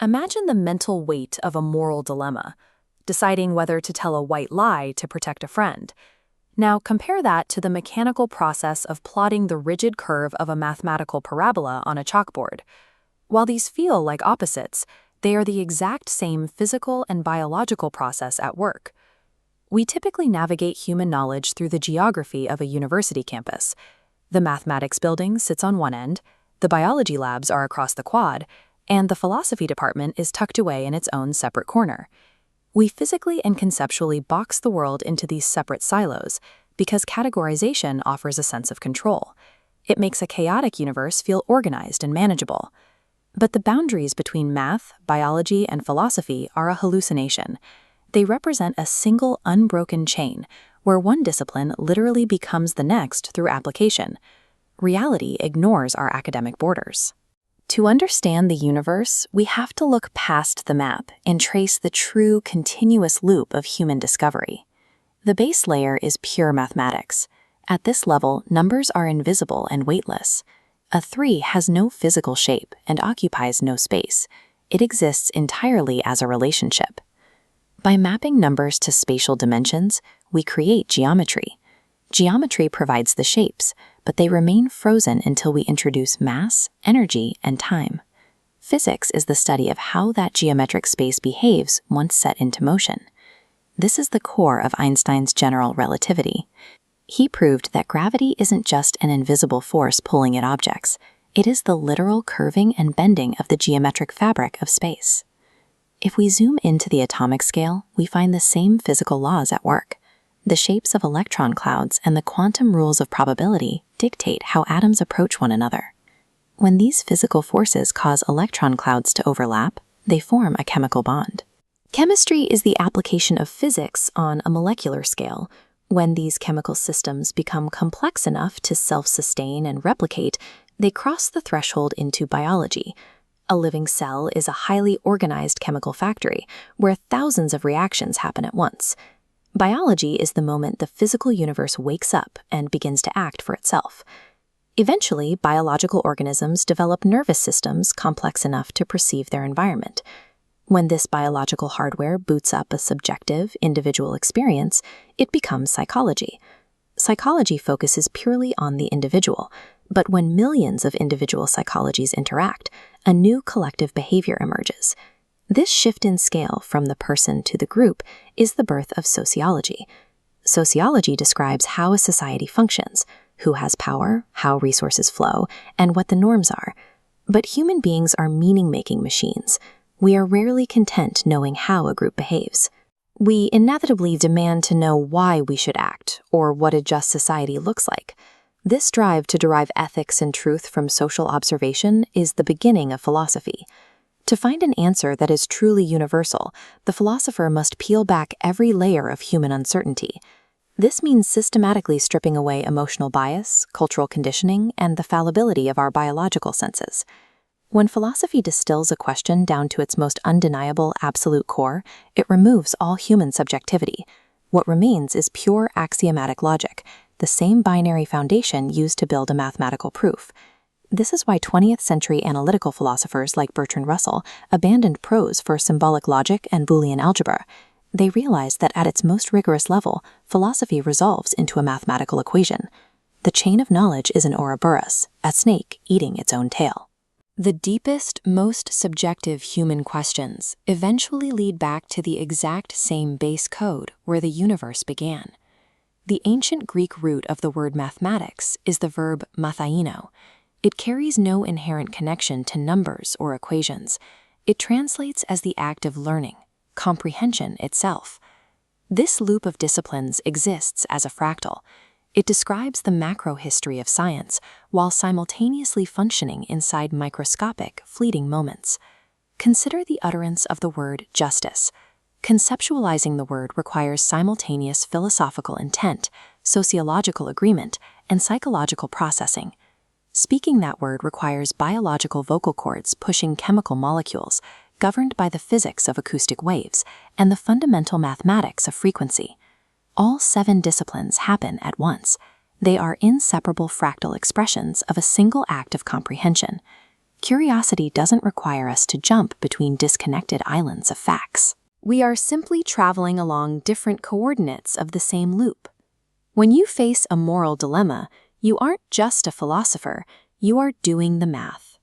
Imagine the mental weight of a moral dilemma, deciding whether to tell a white lie to protect a friend. Now compare that to the mechanical process of plotting the rigid curve of a mathematical parabola on a chalkboard. While these feel like opposites, they are the exact same physical and biological process at work. We typically navigate human knowledge through the geography of a university campus. The mathematics building sits on one end, the biology labs are across the quad, and the philosophy department is tucked away in its own separate corner. We physically and conceptually box the world into these separate silos because categorization offers a sense of control. It makes a chaotic universe feel organized and manageable. But the boundaries between math, biology, and philosophy are a hallucination. They represent a single unbroken chain where one discipline literally becomes the next through application. Reality ignores our academic borders. To understand the universe, we have to look past the map and trace the true continuous loop of human discovery. The base layer is pure mathematics. At this level, numbers are invisible and weightless. A 3 has no physical shape and occupies no space. It exists entirely as a relationship. By mapping numbers to spatial dimensions, we create geometry. Geometry provides the shapes, but they remain frozen until we introduce mass, energy, and time. Physics is the study of how that geometric space behaves once set into motion. This is the core of Einstein's general relativity. He proved that gravity isn't just an invisible force pulling at objects. It is the literal curving and bending of the geometric fabric of space. If we zoom into the atomic scale, we find the same physical laws at work. The shapes of electron clouds and the quantum rules of probability dictate how atoms approach one another. When these physical forces cause electron clouds to overlap, they form a chemical bond. Chemistry is the application of physics on a molecular scale. When these chemical systems become complex enough to self-sustain and replicate, they cross the threshold into biology. A living cell is a highly organized chemical factory where thousands of reactions happen at once. Biology is the moment the physical universe wakes up and begins to act for itself. Eventually, biological organisms develop nervous systems complex enough to perceive their environment. When this biological hardware boots up a subjective, individual experience, it becomes psychology. Psychology focuses purely on the individual, but when millions of individual psychologies interact, a new collective behavior emerges. This shift in scale from the person to the group is the birth of sociology. Sociology describes how a society functions, who has power, how resources flow, and what the norms are. But human beings are meaning-making machines. We are rarely content knowing how a group behaves. We inevitably demand to know why we should act, or what a just society looks like. This drive to derive ethics and truth from social observation is the beginning of philosophy. To find an answer that is truly universal, the philosopher must peel back every layer of human uncertainty. This means systematically stripping away emotional bias, cultural conditioning, and the fallibility of our biological senses. When philosophy distills a question down to its most undeniable absolute core, it removes all human subjectivity. What remains is pure axiomatic logic, the same binary foundation used to build a mathematical proof. This is why 20th century analytical philosophers like Bertrand Russell abandoned prose for symbolic logic and Boolean algebra. They realized that at its most rigorous level, philosophy resolves into a mathematical equation. The chain of knowledge is an Ouroboros, a snake eating its own tail. The deepest, most subjective human questions eventually lead back to the exact same base code where the universe began. The ancient Greek root of the word mathematics is the verb mathaino. It carries no inherent connection to numbers or equations. It translates as the act of learning, comprehension itself. This loop of disciplines exists as a fractal. It describes the macro history of science while simultaneously functioning inside microscopic, fleeting moments. Consider the utterance of the word justice. Conceptualizing the word requires simultaneous philosophical intent, sociological agreement, and psychological processing. Speaking that word requires biological vocal cords pushing chemical molecules, governed by the physics of acoustic waves and the fundamental mathematics of frequency. All 7 disciplines happen at once. They are inseparable fractal expressions of a single act of comprehension. curiosity doesn't require us to jump between disconnected islands of facts. We are simply traveling along different coordinates of the same loop. When you face a moral dilemma, you aren't just a philosopher, you are doing the math.